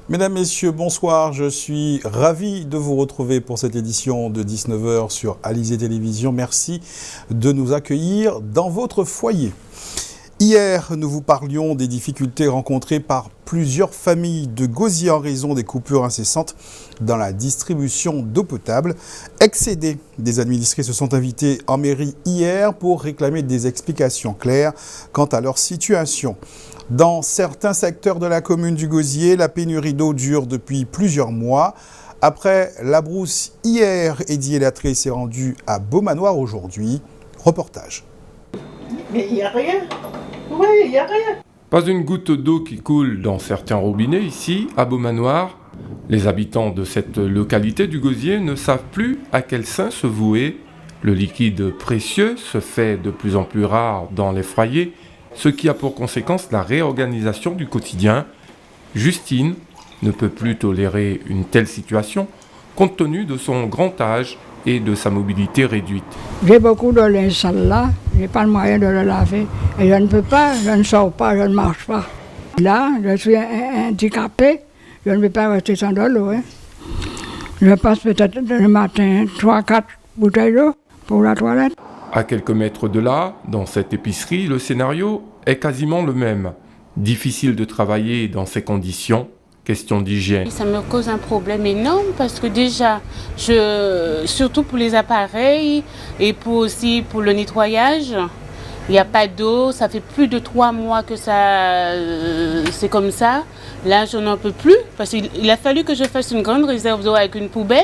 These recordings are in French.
Mesdames, Messieurs, bonsoir. Je suis ravi de vous retrouver pour cette édition de 19h sur Alizé Télévision. Merci de nous accueillir dans votre foyer. Hier, nous vous parlions des difficultés rencontrées par plusieurs familles de gosiers en raison des coupures incessantes dans la distribution d'eau potable. Excédés, des administrés se sont invités en mairie hier pour réclamer des explications claires quant à leur situation. Dans certains secteurs de la commune du Gosier, la pénurie d'eau dure depuis plusieurs mois. Après la brousse hier, Eddie Elatré s'est rendu à Beaumanoir aujourd'hui. Reportage. Mais il n'y a rien. Oui, il n'y a rien. Pas une goutte d'eau qui coule dans certains robinets ici, à Beaumanoir. Les habitants de cette localité du Gosier ne savent plus à quel saint se vouer. Le liquide précieux se fait de plus en plus rare dans les foyers, ce qui a pour conséquence la réorganisation du quotidien. Justine ne peut plus tolérer une telle situation, compte tenu de son grand âge et de sa mobilité réduite. J'ai beaucoup de linge sale là, je n'ai pas le moyen de le laver. Et je ne peux pas, je ne sors pas, je ne marche pas. Là, je suis handicapé, je ne peux pas rester sans de l'eau. Je passe peut-être le matin 3-4 bouteilles d'eau pour la toilette. À quelques mètres de là, dans cette épicerie, le scénario est quasiment le même. Difficile de travailler dans ces conditions. Question d'hygiène. Ça me cause un problème énorme parce que déjà, surtout pour les appareils et aussi pour le nettoyage, il n'y a pas d'eau. Ça fait plus de 3 mois que c'est comme ça. Là, je n'en peux plus parce qu'il a fallu que je fasse une grande réserve d'eau avec une poubelle.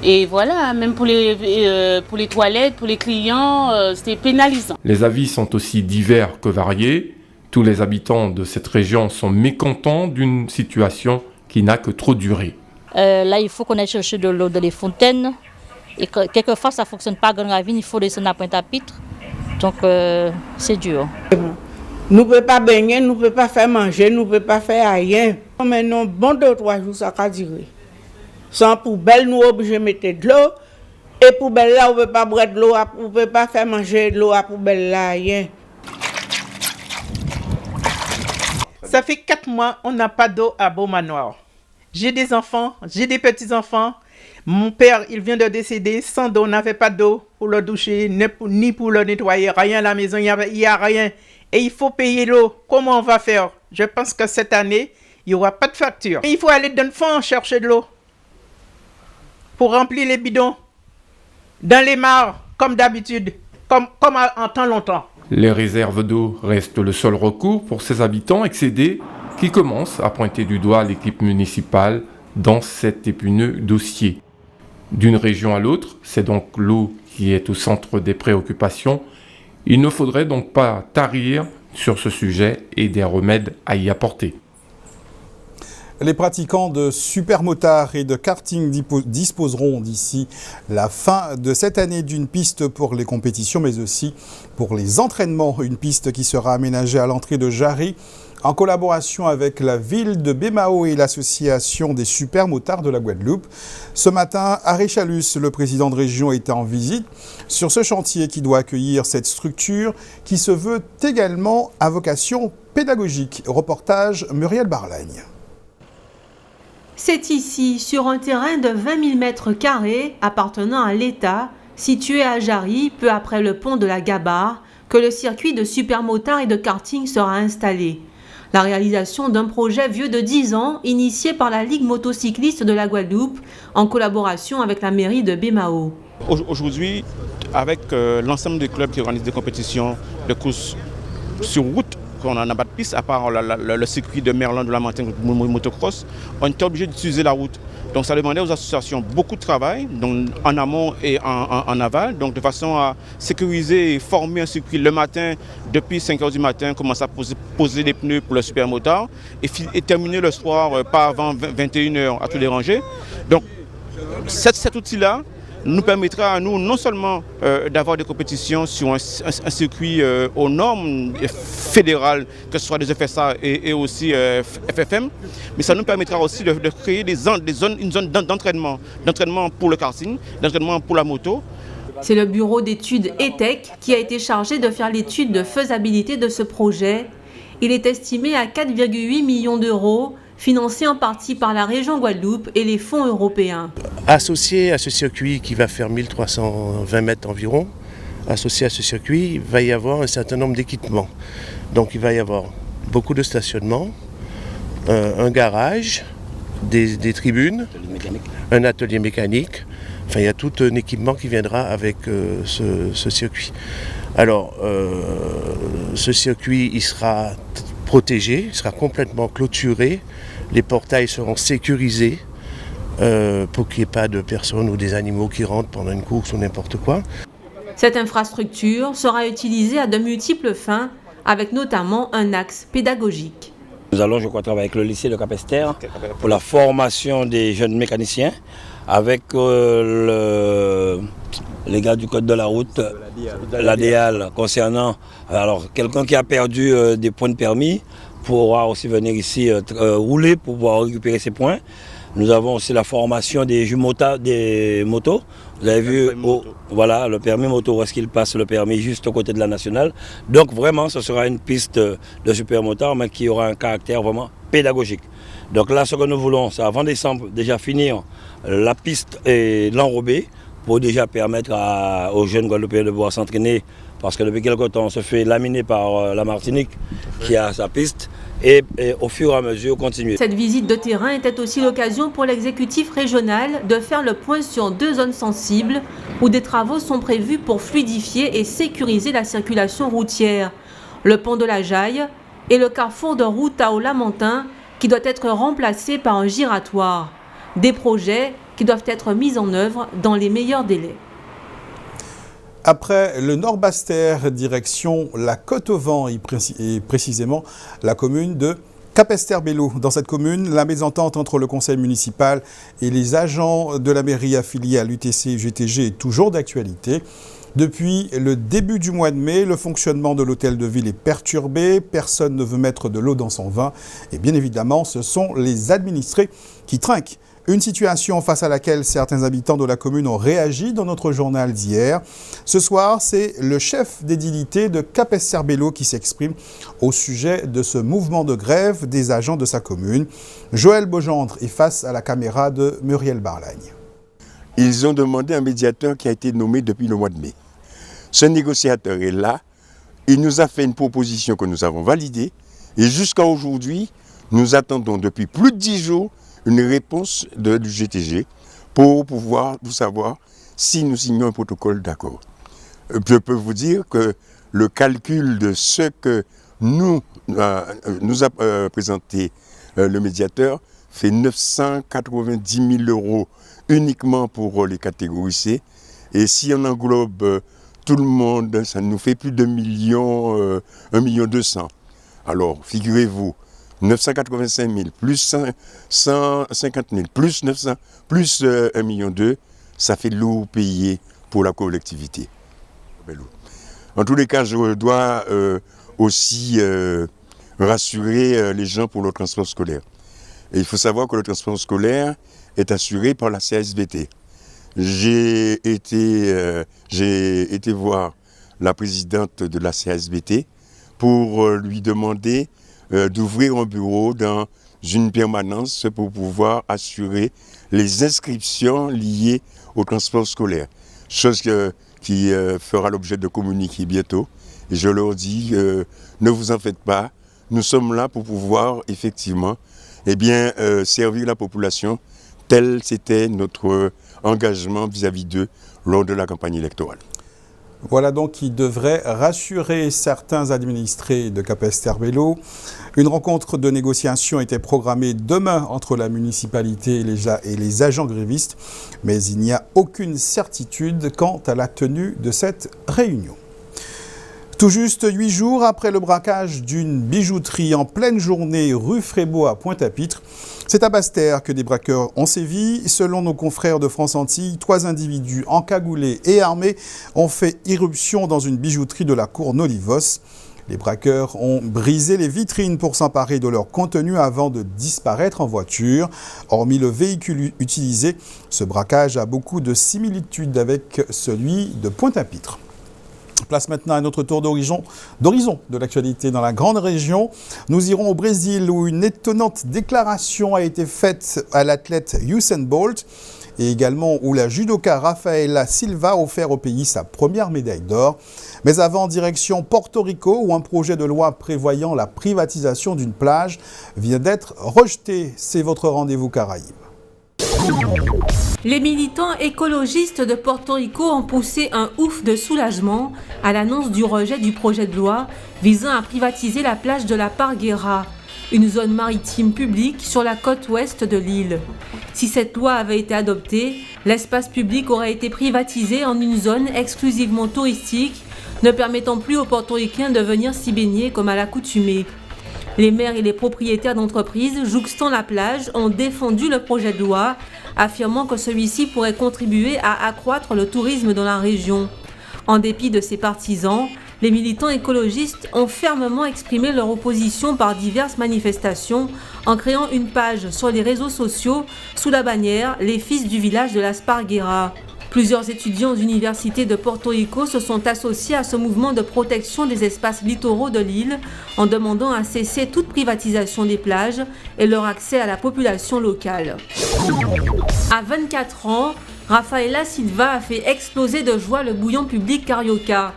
Et voilà, même pour les toilettes, pour les clients, c'était pénalisant. Les avis sont aussi divers que variés. Tous les habitants de cette région sont mécontents d'une situation qui n'a que trop duré. Là, il faut qu'on aille chercher de l'eau dans les fontaines. Et quelquefois, ça ne fonctionne pas à Grand-Ravine, il faut descendre à Pointe-à-Pitre. Donc, c'est dur. Nous ne pouvons pas baigner, nous ne pouvons pas faire manger, nous ne pouvons pas faire rien. Maintenant, bon 2-3 jours, ça va durer. Sans poubelle, nous sommes obligés de mettre de l'eau. Et poubelle là, on ne peut pas boire de l'eau, on ne peut pas faire manger de l'eau à poubelle là, rien. Ça fait 4 mois, on n'a pas d'eau à Beaumanoir. J'ai des enfants, j'ai des petits-enfants. Mon père, il vient de décéder. Sans eau, on n'avait pas d'eau pour le doucher, ni pour le nettoyer. Rien à la maison, il n'y a rien. Et il faut payer l'eau. Comment on va faire? Je pense que cette année, il n'y aura pas de facture. Il faut aller dans le fond chercher de l'eau pour remplir les bidons. Dans les mares, comme d'habitude, comme en temps longtemps. Les réserves d'eau restent le seul recours pour ces habitants excédés qui commencent à pointer du doigt l'équipe municipale dans cet épineux dossier. D'une région à l'autre, c'est donc l'eau qui est au centre des préoccupations. Il ne faudrait donc pas tarir sur ce sujet et des remèdes à y apporter. Les pratiquants de supermotard et de karting disposeront d'ici la fin de cette année d'une piste pour les compétitions, mais aussi pour les entraînements. Une piste qui sera aménagée à l'entrée de Jarry en collaboration avec la ville de Bémao et l'association des supermotards de la Guadeloupe. Ce matin, à Réchalus, le président de région était en visite sur ce chantier qui doit accueillir cette structure qui se veut également à vocation pédagogique. Reportage Muriel Barlagne. C'est ici, sur un terrain de 20 000 m² appartenant à l'État, situé à Jarry, peu après le pont de la Gabarre, que le circuit de supermotard et de karting sera installé. La réalisation d'un projet vieux de 10 ans, initié par la Ligue motocycliste de la Guadeloupe, en collaboration avec la mairie de Bémao. Aujourd'hui, avec l'ensemble des clubs qui organisent des compétitions de courses sur route, on n'a pas de piste, à part le circuit de Merlan de la Montagne motocross, on était obligé d'utiliser la route. Donc ça demandait aux associations beaucoup de travail, donc en amont et en aval, donc de façon à sécuriser et former un circuit le matin, depuis 5 h du matin, commencer à poser des pneus pour le supermotard et terminer le soir pas avant 21 h à tous les rangées. Donc cet outil-là nous permettra à nous non seulement d'avoir des compétitions sur un circuit aux normes fédérales, que ce soit des FSA et aussi FFM, mais ça nous permettra aussi de créer une zone d'entraînement pour le karting, d'entraînement pour la moto. C'est le bureau d'études ETEC qui a été chargé de faire l'étude de faisabilité de ce projet. Il est estimé à 4,8 millions d'euros financé en partie par la région Guadeloupe et les fonds européens. Associé à ce circuit qui va faire 1320 mètres environ, associé à ce circuit, il va y avoir un certain nombre d'équipements. Donc il va y avoir beaucoup de stationnements, un garage, des tribunes, un atelier mécanique. Enfin, il y a tout un équipement qui viendra avec ce circuit. Alors, ce circuit, il sera protégé, il sera complètement clôturé. Les portails seront sécurisés pour qu'il n'y ait pas de personnes ou des animaux qui rentrent pendant une course ou n'importe quoi. Cette infrastructure sera utilisée à de multiples fins, avec notamment un axe pédagogique. Nous allons, je crois, travailler avec le lycée de Capesterre pour la formation des jeunes mécaniciens, avec les gars du code de la route, l'ADL, concernant quelqu'un qui a perdu des points de permis pourra aussi venir ici rouler pour pouvoir récupérer ses points. Nous avons aussi la formation des motos. Vous avez vu, voilà, le permis moto, où est-ce qu'il passe le permis juste aux côtés de la nationale. Donc vraiment, ce sera une piste de supermotard, mais qui aura un caractère vraiment pédagogique. Donc là, ce que nous voulons, c'est avant décembre, déjà finir la piste et l'enrober, pour déjà permettre aux jeunes Guadeloupéens de pouvoir s'entraîner, parce que depuis quelque temps, on se fait laminer par la Martinique, qui a sa piste, et au fur et à mesure, continuer. Cette visite de terrain était aussi l'occasion pour l'exécutif régional de faire le point sur 2 zones sensibles où des travaux sont prévus pour fluidifier et sécuriser la circulation routière. Le pont de la Jaille et le carrefour de Routao-Lamentin qui doit être remplacé par un giratoire. Des projets qui doivent être mis en œuvre dans les meilleurs délais. Après le Nord Basse-Terre, direction la Côte-au-Vent et précisément la commune de Capesterre-Belle-Eau. Dans cette commune, la mésentente entre le conseil municipal et les agents de la mairie affiliés à l'UTC-GTG est toujours d'actualité. Depuis le début du mois de mai, le fonctionnement de l'hôtel de ville est perturbé. Personne ne veut mettre de l'eau dans son vin. Et bien évidemment, ce sont les administrés qui trinquent. Une situation face à laquelle certains habitants de la commune ont réagi dans notre journal d'hier. Ce soir, c'est le chef d'édilité de Capesterre-Belle-Eau qui s'exprime au sujet de ce mouvement de grève des agents de sa commune. Joël Beaugendre est face à la caméra de Muriel Barlagne. Ils ont demandé un médiateur qui a été nommé depuis le mois de mai. Ce négociateur est là. Il nous a fait une proposition que nous avons validée. Et jusqu'à aujourd'hui, nous attendons depuis plus de 10 jours une réponse du GTG pour pouvoir savoir si nous signons un protocole d'accord. Je peux vous dire que le calcul de ce que nous a présenté le médiateur fait 990 000 € uniquement pour les catégories C. Et si on englobe tout le monde, ça nous fait plus de 1 200 000. Alors, figurez-vous, 985 000 plus 150 000 plus 900 plus 1,2 million, ça fait lourd payé pour la collectivité. En tous les cas, je dois aussi rassurer les gens pour le transport scolaire. Et il faut savoir que le transport scolaire est assuré par la CSBT. J'ai été voir la présidente de la CSBT pour lui demander d'ouvrir un bureau dans une permanence pour pouvoir assurer les inscriptions liées au transport scolaire. Chose qui fera l'objet de communiquer bientôt. Et je leur dis, ne vous en faites pas, nous sommes là pour pouvoir effectivement servir la population tel c'était notre engagement vis-à-vis d'eux lors de la campagne électorale. Voilà donc qui devrait rassurer certains administrés de Capesterre-Belle-Eau. Une rencontre de négociation était programmée demain entre la municipalité et les agents grévistes, mais il n'y a aucune certitude quant à la tenue de cette réunion. Tout juste 8 jours après le braquage d'une bijouterie en pleine journée rue Frébeau à Pointe-à-Pitre, c'est à Basse-Terre que des braqueurs ont sévi. Selon nos confrères de France Antilles, 3 individus encagoulés et armés ont fait irruption dans une bijouterie de la cour Nolivos. Les braqueurs ont brisé les vitrines pour s'emparer de leur contenu avant de disparaître en voiture. Hormis le véhicule utilisé, ce braquage a beaucoup de similitudes avec celui de Pointe-à-Pitre. Place maintenant à notre tour d'horizon de l'actualité dans la grande région. Nous irons au Brésil où une étonnante déclaration a été faite à l'athlète Usain Bolt et également où la judoka Rafaela Silva a offert au pays sa première médaille d'or. Mais avant, direction Porto Rico où un projet de loi prévoyant la privatisation d'une plage vient d'être rejeté. C'est votre rendez-vous Caraïbes. Les militants écologistes de Porto Rico ont poussé un ouf de soulagement à l'annonce du rejet du projet de loi visant à privatiser la plage de la Parguera, une zone maritime publique sur la côte ouest de l'île. Si cette loi avait été adoptée, l'espace public aurait été privatisé en une zone exclusivement touristique, ne permettant plus aux Portoricains de venir s'y baigner comme à l'accoutumée. Les maires et les propriétaires d'entreprises jouxtant la plage ont défendu le projet de loi, affirmant que celui-ci pourrait contribuer à accroître le tourisme dans la région. En dépit de ses partisans, les militants écologistes ont fermement exprimé leur opposition par diverses manifestations en créant une page sur les réseaux sociaux sous la bannière « Les fils du village de Las Pargueras ». Plusieurs étudiants d'université de Porto Rico se sont associés à ce mouvement de protection des espaces littoraux de l'île en demandant à cesser toute privatisation des plages et leur accès à la population locale. À 24 ans, Rafaela Silva a fait exploser de joie le bouillon public carioca.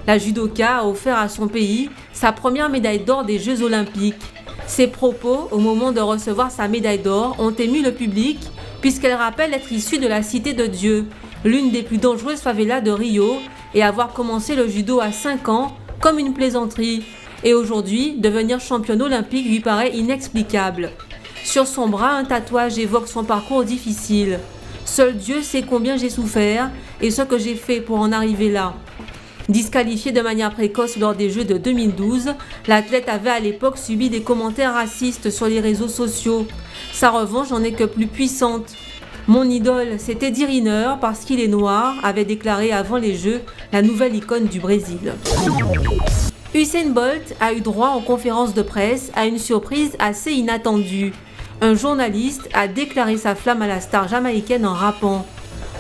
La judoka a offert à son pays sa première médaille d'or des Jeux Olympiques. Ses propos, au moment de recevoir sa médaille d'or, ont ému le public puisqu'elle rappelle être issue de la Cité de Dieu, l'une des plus dangereuses favelas de Rio, et avoir commencé le judo à 5 ans comme une plaisanterie. Et aujourd'hui, devenir championne olympique lui paraît inexplicable. Sur son bras, un tatouage évoque son parcours difficile. Seul Dieu sait combien j'ai souffert et ce que j'ai fait pour en arriver là. Disqualifiée de manière précoce lors des Jeux de 2012, l'athlète avait à l'époque subi des commentaires racistes sur les réseaux sociaux. Sa revanche n'en est que plus puissante. Mon idole, c'est Teddy Riner parce qu'il est noir, avait déclaré avant les Jeux la nouvelle icône du Brésil. Usain Bolt a eu droit en conférence de presse à une surprise assez inattendue. Un journaliste a déclaré sa flamme à la star jamaïcaine en rappant.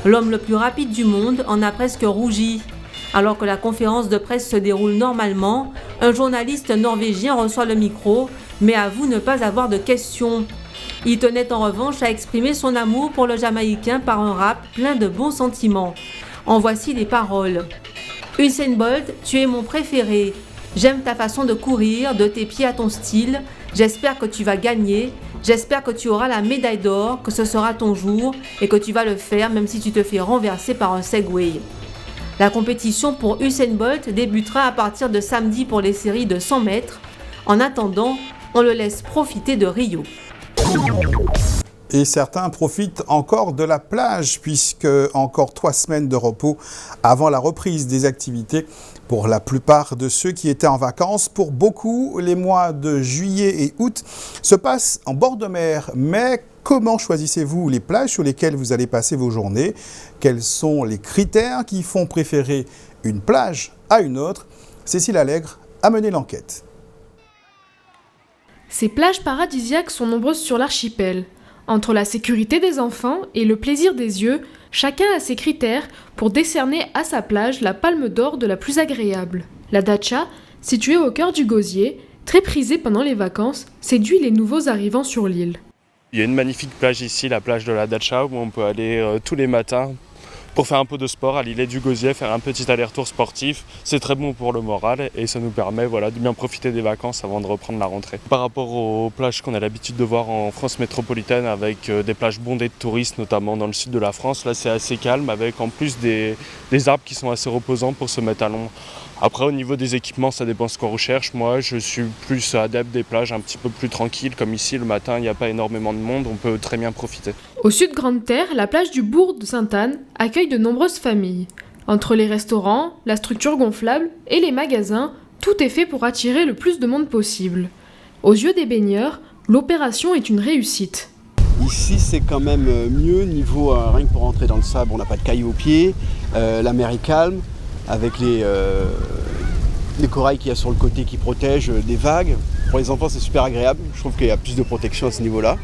L'homme le plus rapide du monde en a presque rougi. Alors que la conférence de presse se déroule normalement, un journaliste norvégien reçoit le micro, mais avoue ne pas avoir de questions. Il tenait en revanche à exprimer son amour pour le Jamaïcain par un rap plein de bons sentiments. En voici les paroles. Usain Bolt, tu es mon préféré. J'aime ta façon de courir, de tes pieds à ton style. J'espère que tu vas gagner. J'espère que tu auras la médaille d'or, que ce sera ton jour et que tu vas le faire même si tu te fais renverser par un Segway. La compétition pour Usain Bolt débutera à partir de samedi pour les séries de 100 mètres. En attendant, on le laisse profiter de Rio. Et certains profitent encore de la plage puisque encore 3 semaines de repos avant la reprise des activités pour la plupart de ceux qui étaient en vacances. Pour beaucoup, les mois de juillet et août se passent en bord de mer. Mais comment choisissez-vous les plages sur lesquelles vous allez passer vos journées? Quels sont les critères qui font préférer une plage à une autre? Cécile Allègre a mené l'enquête. Ces plages paradisiaques sont nombreuses sur l'archipel. Entre la sécurité des enfants et le plaisir des yeux, chacun a ses critères pour décerner à sa plage la palme d'or de la plus agréable. La Dacha, située au cœur du Gosier, très prisée pendant les vacances, séduit les nouveaux arrivants sur l'île. Il y a une magnifique plage ici, la plage de la Dacha, où on peut aller tous les matins pour faire un peu de sport à l'îlet du Gosier, faire un petit aller-retour sportif. C'est très bon pour le moral et ça nous permet de bien profiter des vacances avant de reprendre la rentrée. Par rapport aux plages qu'on a l'habitude de voir en France métropolitaine avec des plages bondées de touristes, notamment dans le sud de la France, là c'est assez calme avec en plus des arbres qui sont assez reposants pour se mettre à l'ombre. Après au niveau des équipements, ça dépend ce qu'on recherche. Moi je suis plus adepte des plages un petit peu plus tranquilles, comme ici le matin il n'y a pas énormément de monde, on peut très bien profiter. Au sud Grande-Terre, la plage du bourg de Sainte-Anne accueille de nombreuses familles. Entre les restaurants, la structure gonflable et les magasins, tout est fait pour attirer le plus de monde possible. Aux yeux des baigneurs, l'opération est une réussite. Ici c'est quand même mieux niveau rien que pour rentrer dans le sable, on n'a pas de cailloux aux pieds, la mer est calme avec les corails qu'il y a sur le côté qui protègent des vagues. Pour les enfants c'est super agréable, je trouve qu'il y a plus de protection à ce niveau-là.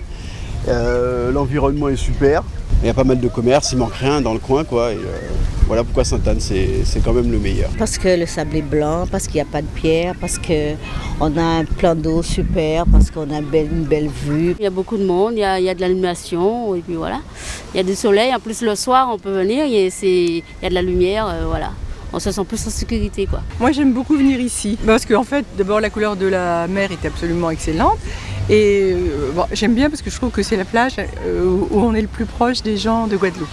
L'environnement est super, Il y a pas mal de commerces, il manque rien dans le coin, quoi. Et, voilà pourquoi Sainte-Anne, c'est quand même le meilleur. Parce que le sable est blanc, parce qu'il n'y a pas de pierre, parce qu'on a un plan d'eau super, parce qu'on a une belle vue. Il y a beaucoup de monde, il y a de l'animation, et puis voilà. Il y a du soleil, en plus le soir on peut venir, il y a de la lumière, voilà. On se sent plus en sécurité, quoi. Moi j'aime beaucoup venir ici, parce qu'en fait, d'abord la couleur de la mer est absolument excellente. Et bon, j'aime bien parce que je trouve que c'est la plage où on est le plus proche des gens de Guadeloupe.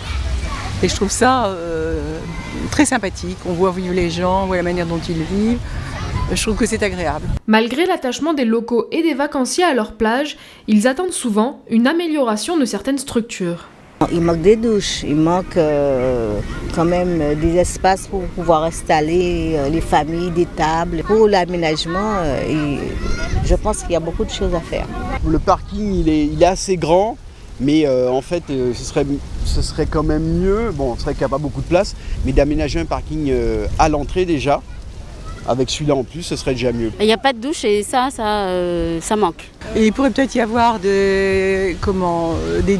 Et je trouve ça très sympathique. On voit vivre les gens, on voit la manière dont ils vivent. Je trouve que c'est agréable. Malgré l'attachement des locaux et des vacanciers à leur plage, ils attendent souvent une amélioration de certaines structures. Il manque des douches, il manque quand même des espaces pour pouvoir installer les familles, des tables. Pour l'aménagement, je pense qu'il y a beaucoup de choses à faire. Le parking, il est assez grand, mais en fait, ce serait quand même mieux, bon, c'est vrai qu'il n'y a pas beaucoup de place, mais d'aménager un parking à l'entrée déjà. Avec celui-là en plus, ce serait déjà mieux. Il n'y a pas de douche et ça manque. Et il pourrait peut-être y avoir des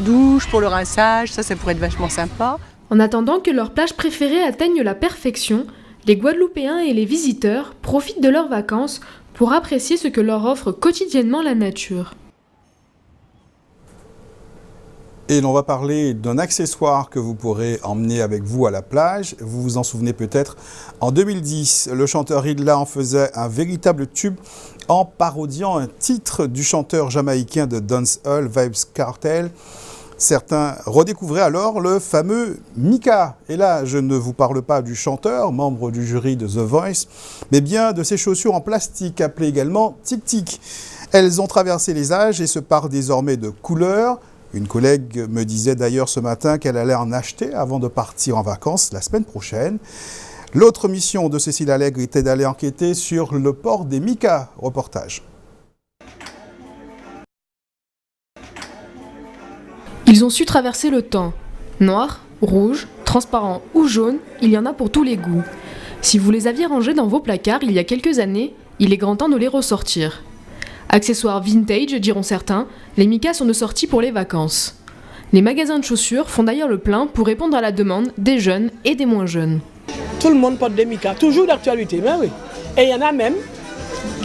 douches pour le rinçage, ça pourrait être vachement sympa. En attendant que leur plage préférée atteigne la perfection, les Guadeloupéens et les visiteurs profitent de leurs vacances pour apprécier ce que leur offre quotidiennement la nature. Et l'on va parler d'un accessoire que vous pourrez emmener avec vous à la plage. Vous vous en souvenez peut-être, en 2010, le chanteur Idla en faisait un véritable tube en parodiant un titre du chanteur jamaïcain de dancehall Vybz Kartel. Certains redécouvraient alors le fameux Mika. Et là, je ne vous parle pas du chanteur, membre du jury de The Voice, mais bien de ces chaussures en plastique appelées également tic-tic. Elles ont traversé les âges et se parent désormais de couleurs. Une collègue me disait d'ailleurs ce matin qu'elle allait en acheter avant de partir en vacances la semaine prochaine. L'autre mission de Cécile Allègre était d'aller enquêter sur le port des Mika. Reportage. Ils ont su traverser le temps. Noir, rouge, transparent ou jaune, il y en a pour tous les goûts. Si vous les aviez rangés dans vos placards il y a quelques années, il est grand temps de les ressortir. Accessoires vintage, diront certains, les Mika sont de sortie pour les vacances. Les magasins de chaussures font d'ailleurs le plein pour répondre à la demande des jeunes et des moins jeunes. Tout le monde porte des Mika, toujours d'actualité, mais oui. Et il y en a même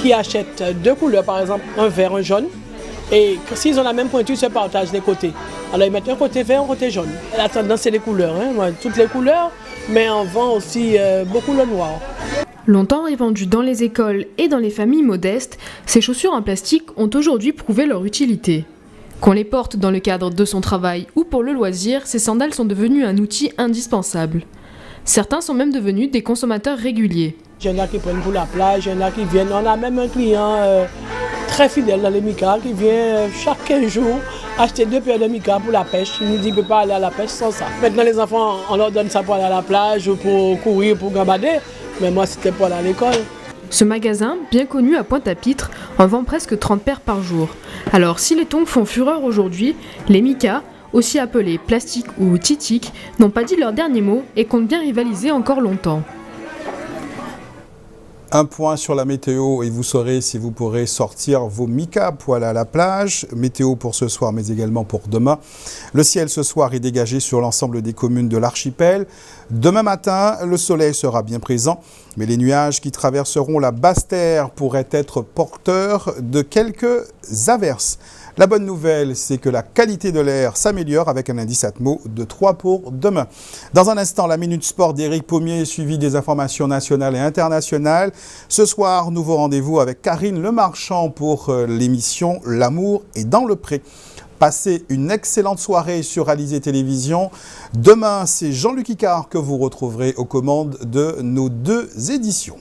qui achètent deux couleurs, par exemple un vert, un jaune, et s'ils ont la même pointure, ils se partagent les côtés. Alors ils mettent un côté vert, un côté jaune. La tendance c'est les couleurs, toutes les couleurs, mais on vend aussi beaucoup le noir. Longtemps répandues dans les écoles et dans les familles modestes, ces chaussures en plastique ont aujourd'hui prouvé leur utilité. Qu'on les porte dans le cadre de son travail ou pour le loisir, ces sandales sont devenues un outil indispensable. Certains sont même devenus des consommateurs réguliers. Il y en a qui prennent pour la plage, il y en a qui viennent. On a même un client très fidèle dans les Mika qui vient chaque 15 jours acheter 2 paires de Mika pour la pêche. Il nous dit qu'il ne peut pas aller à la pêche sans ça. Maintenant les enfants, on leur donne ça pour aller à la plage ou pour courir, pour gambader. Mais moi, c'était pour aller à l'école. Ce magasin, bien connu à Pointe-à-Pitre, en vend presque 30 paires par jour. Alors si les tongs font fureur aujourd'hui, les Mika, aussi appelés plastique ou titic, n'ont pas dit leur dernier mot et comptent bien rivaliser encore longtemps. Un point sur la météo et vous saurez si vous pourrez sortir vos Mika pour aller à la plage. Météo pour ce soir mais également pour demain. Le ciel ce soir est dégagé sur l'ensemble des communes de l'archipel. Demain matin, le soleil sera bien présent, mais les nuages qui traverseront la Basse-Terre pourraient être porteurs de quelques averses. La bonne nouvelle, c'est que la qualité de l'air s'améliore avec un indice Atmo de 3 pour demain. Dans un instant, la Minute Sport d'Éric Pommier, suivie des informations nationales et internationales. Ce soir, nouveau rendez-vous avec Karine Lemarchand pour l'émission L'amour est dans le pré. Passez une excellente soirée sur Alizé Télévision. Demain, c'est Jean-Luc Icard que vous retrouverez aux commandes de nos 2 éditions.